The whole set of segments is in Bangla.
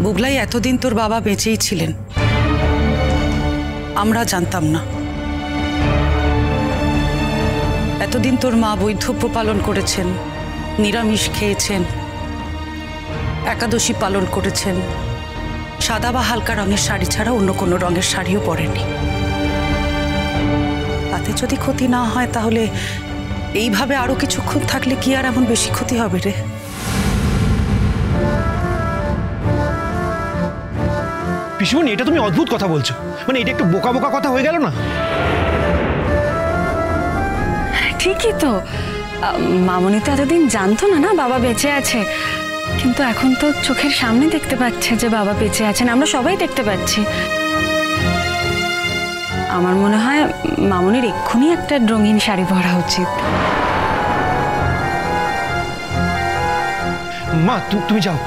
বুগলাই এতদিন তোর বাবা বেঁচেই ছিলেন, আমরা জানতাম না। এতদিন তোর মা বৈধব্য পালন করেছেন, নিরামিষ খেয়েছেন, একাদশী পালন করেছেন, সাদা বা হালকা রঙের শাড়ি ছাড়া অন্য কোনো রঙের শাড়িও পরেনি। তাতে যদি ক্ষতি না হয় তাহলে এইভাবে আরো কিছুক্ষণ থাকলে কি আর এমন বেশি ক্ষতি হবে রে? পিসিমণি, এটা তুমি অদ্ভুত কথা বলছো। মানে এটা একটু বোকা বোকা কথা হয়ে গেল না? ঠিকই তো, মামনি তো এতদিন জানতো না বাবা বেঁচে আছে, কিন্তু এখন তো চোখের সামনে দেখতে পাচ্ছে যে বাবা বেঁচে আছেন, আমরা সবাই দেখতে পাচ্ছি। আমার মনে হয় মামনির এক্ষুনি একটা রঙিন শাড়ি পরা উচিত। মা, তুমি যাও,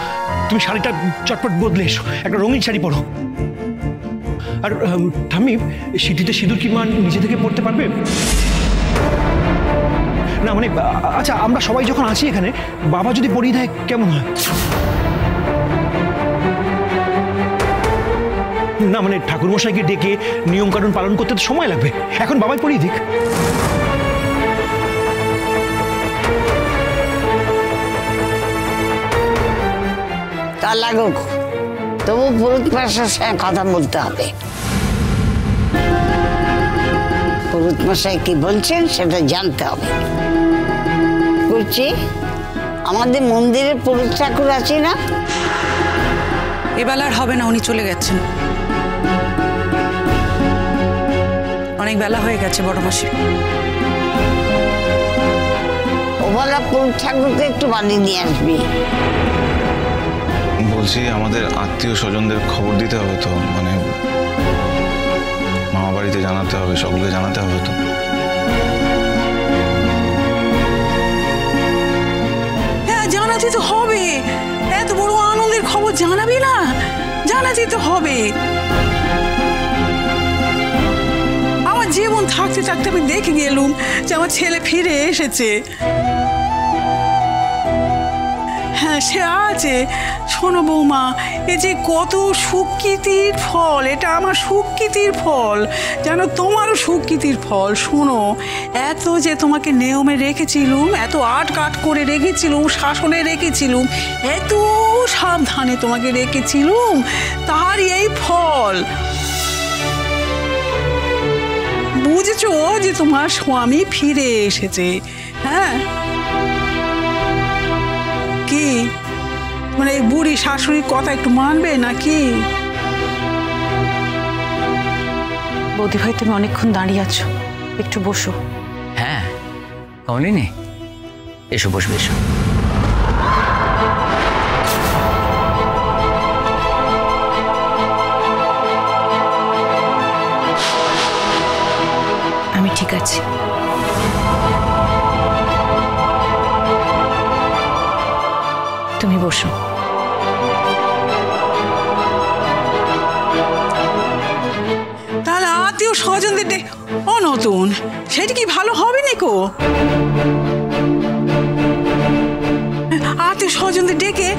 তুমি শাড়িটা চটপট বদলে এসো, একটা রঙিন শাড়ি পরো। আর ঠাম্মি, সিঁথিতে সিঁদুর কি মা নিজে থেকে পড়তে পারবে? না মানে, আচ্ছা আমরা সবাই যখন আছি এখানে, বাবা যদি পরিয়ে দেয় কেমন হয়? না মানে, ঠাকুরমশাইকে ডেকে নিয়ম কানুন পালন করতে তো সময় লাগবে, এখন বাবাই পরিয়ে দিক। তা লাগুক, তবু পুরুত মশাইয়ের সঙ্গে কথা বলতে হবে। পুরুত মশাই কি বলছেন সেটা জানতে হবে। করছি, আমাদের মন্দিরে পুরুত ঠাকুর আছে না? এবেলার হবে না, উনি চলে গেছেন, অনেক বেলা হয়ে গেছে বড় মাসি। ওবেলা পুরুত ঠাকুরকে একটু বানিয়ে নিয়ে আসবি। বলছি, আমাদের আত্মীয় স্বজনদের খবর দিতে হবে তো, মানে মামা বাড়িতে জানাতে হবে, সকলকে জানাতে হবে তো। হ্যাঁ, জানাতে তো হবে, এত বড় আনন্দের খবর জানাবি না? জানাতে তো হবে। আমার জীবন থাকতে থাকতে আমি দেখে গেলুম যে আমার ছেলে ফিরে এসেছে। হ্যাঁ, সে আছে। শোনো বৌমা, এ যে কত সুকৃতির ফল, এটা আমার সুকৃতির ফল, যেন তোমারও সুকৃতির ফল। শোনো, এত যে তোমাকে নিয়মে রেখেছিলুম, এত আটকাট করে রেখেছিলুম, শাসনে রেখেছিলুম, এত সাবধানে তোমাকে রেখেছিলুম, তার এই ফল। বুঝেছো যে তোমার স্বামী ফিরে এসেছে? হ্যাঁ, কি মানে বুড়ি শাশুড়ির কথা একটু মানবে নাকি? বৌদি ভাই, তুমি অনেকক্ষণ দাঁড়িয়ে আছো, একটু বসো। হ্যাঁ কমলিনী, এসো বসবে, এসো। আমি ঠিক আছি। তুমি বসো। তাহলে আত্মীয় স্বজনদের অনতুন, সেটা কি ভালো হবে নাকো? আত্মীয় স্বজনদের ডেকে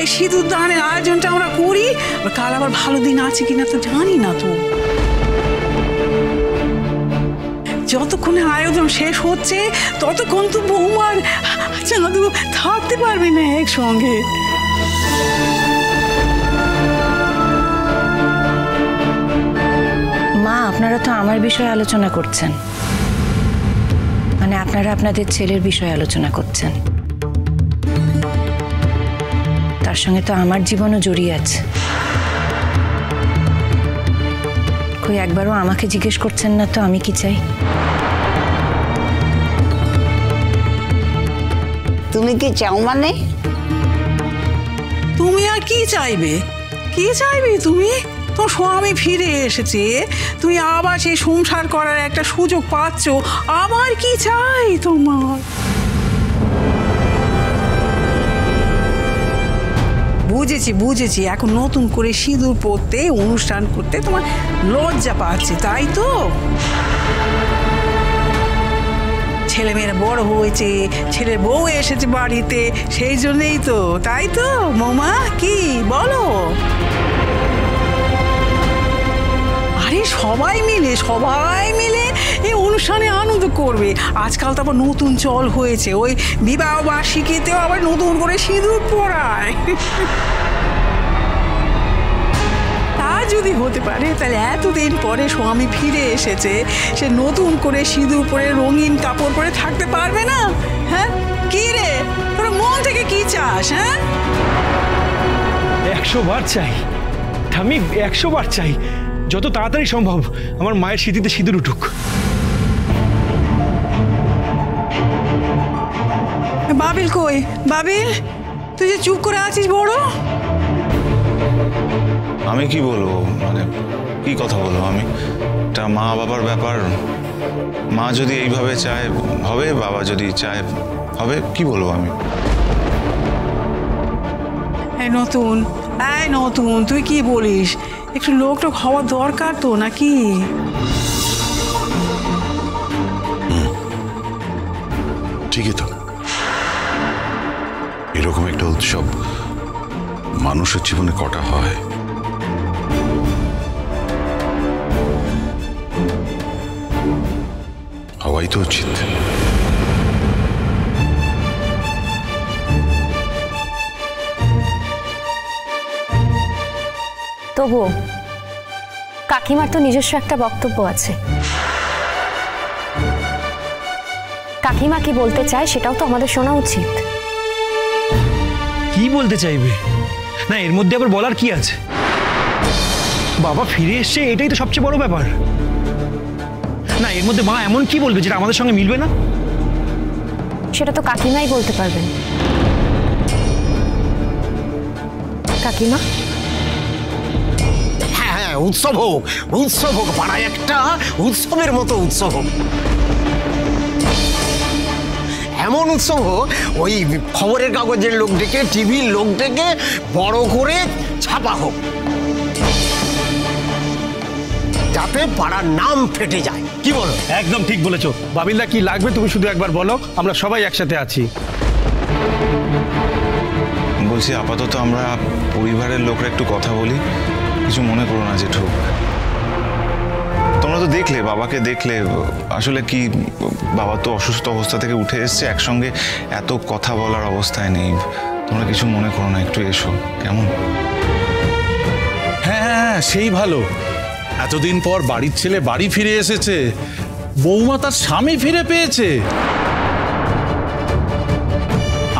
এই সিঁদুর দানের আয়োজনটা আমরা করি। কাল আবার ভালো দিন আছে কিনা তো জানি না তো। যতক্ষণে আয়োজন শেষ হচ্ছে ততক্ষণ তো বৌমার চাঁদু থাকতে পারবে না একসঙ্গে। মা, আপনারা তো আমার বিষয়ে আলোচনা করছেন, মানে আপনারা আপনাদের ছেলের বিষয়ে আলোচনা করছেন। তার সঙ্গে তো আমার জীবনও জড়িয়ে আছে। কই একবারও আমাকে জিজ্ঞেস করছেন না তো আমি কি চাই? তুমি কি চাও? মানে তুমি আর কি চাইবে? কি চাইবে তুমি? তো স্বামী ফিরে এসেছে, তুমি আবার সেই সংসার করার একটা সুযোগ পাচ্ছ, আবার কি চাই তোমার? বুঝেছি বুঝেছি, এখন নতুন করে সিঁদুর পরতে, অনুষ্ঠান করতে তোমার লজ্জা পাচ্ছে, তাই তো? ছেলেমেয়েরা বড় হয়েছে, ছেলের বউ এসেছে বাড়িতে, সেই জন্যেই তো, তাই তো বৌমা? কি বলো? আরে সবাই মিলে এই অনুষ্ঠানে আনন্দ করবে। আজকাল তো আবার নতুন চল হয়েছে, ওই বিবাহ বার্ষিকীতেও আবার নতুন করে সিঁদুর পরায়। তা যদি হতে পারে, তাহলে এতদিন পরে স্বামী ফিরে এসেছে, সে নতুন করে সিঁদুর পরে রঙিন কাপড় পরে থাকতে পারবে না? হ্যাঁ কি রে, তোরা মন থেকে কি চাস? হ্যাঁ 100 বার চাই আমি, 100 বার চাই, যত তাড়াতাড়ি সম্ভব আমার মায়ের স্মৃতিতে সিঁদুর উঠুক। বাবিল কই? বাবিল, তুই যে চুপ করে আছিস বড়? আমি কি বলবো, মানে কি কথা বলবো আমি? এটা মা বাবার ব্যাপার। মা যদি এইভাবে চায় হবে, বাবা যদি চায় হবে, কি বলবো আমি? নতুন তুই কি বলিস? একটু লোকটোক হওয়া দরকার তো, নাকি? ঠিকই তো, এরকম একটা উৎসব মানুষের জীবনে কটা হয়? হওয়াই তো উচিত। তবুও কাকিমার তো নিজস্ব একটা বক্তব্য আছে। কাকিমা কি বলতে চায় সেটাও তো আমাদের শোনা উচিত। কি বলতে চাইবে? না এর মধ্যে আবার বলার কি আছে? বাবা ফিরে এসছে, এটাই তো সবচেয়ে বড় ব্যাপার। না এর মধ্যে মা এমন কি বলবে যেটা আমাদের সঙ্গে মিলবে না? সেটা তো কাকিমাই বলতে পারবেন। কাকিমা? হ্যাঁ, উৎসব হোক পাড়ায় একটা উৎসবের মতো উৎসব হোক। এমন উৎসব হোক, ওই খবরের কাগজের লোক ডেকে, টিভির লোক ডেকে বড় করে ছাপা হোক, যাতে পাড়ার নাম ফেটে যায়। কি বলো? একদম ঠিক বলেছো বাবিল্লা। কি লাগবে তুমি শুধু একবার বলো, আমরা সবাই একসাথে আছি। বলছি আপাতত আমরা পরিবারের লোকরা একটু কথা বলি, কিছু মনে করো না জেঠু। তোমরা তো দেখলে, বাবাকে দেখলে, আসলে কি বাবা তো অসুস্থ অবস্থা থেকে উঠে এসছে, একসঙ্গে এত কথা বলার অবস্থায় নেই। তোমরা কিছু মনে করো না, একটু এসো কেমন? হ্যাঁ, সেই ভালো। এতদিন পর বাড়ির ছেলে বাড়ি ফিরে এসেছে, বৌমা তার স্বামী ফিরে পেয়েছে,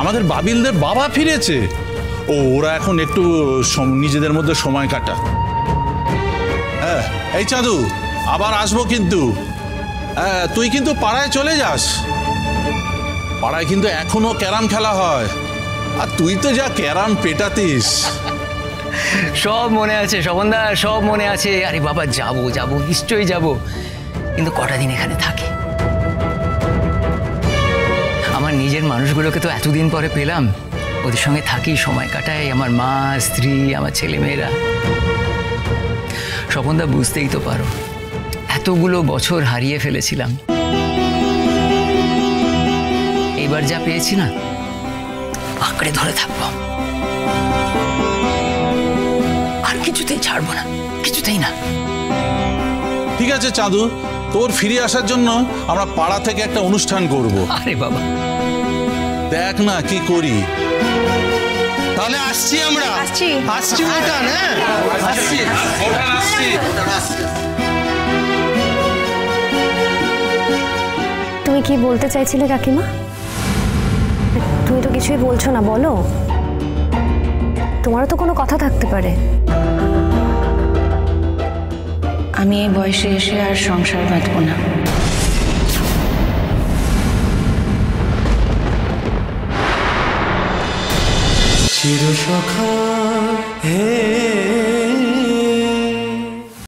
আমাদের বাবিলদের বাবা ফিরেছে। ওরা এখন একটু নিজেদের মধ্যে সময় কাটা। হ্যাঁ, এই চাঁদু, আবার আসবো কিন্তু। হ্যাঁ, তুই কিন্তু পাড়ায় চলে যাস। পাড়ায় কিন্তু এখনো ক্যারাম খেলা হয়, আর তুই তো যা ক্যারাম পেটাতিস। সব মনে আছে স্বপনদা, সব মনে আছে। আরে বাবা, যাবো নিশ্চয়ই যাবো, কিন্তু কটা দিন এখানে থাকি। আমার নিজের মানুষগুলোকে তো এতদিন পরে পেলাম, ওদের সঙ্গে থাকি, সময় কাটাই, আমার মা, স্ত্রী, আমার ছেলে মেয়েরা। স্বপনদা বুঝতেই তো পারো, এতগুলো বছর হারিয়ে ফেলেছিলাম, এবার যা পেয়েছি না, আঁকড়ে ধরে থাকবো, আর কিছুতেই ছাড়বো না, কিছুতেই না। ঠিক আছে চাঁদু, তোর ফিরে আসার জন্য আমরা পাড়া থেকে একটা অনুষ্ঠান করব। আরে বাবা, দেখ না কি করি। তাহলে আসছি আমরা। আসছি ওঠান। হ্যাঁ, আসছি। তুমি কি বলতে চাইছিলে কাকিমা? তুমি তো কিছুই বলছো না, বলো। তোমারও তো কোনো কথা থাকতে পারে। আমি এই বয়সে এসে আর সংসার বাঁধবো না। চিরসখা হে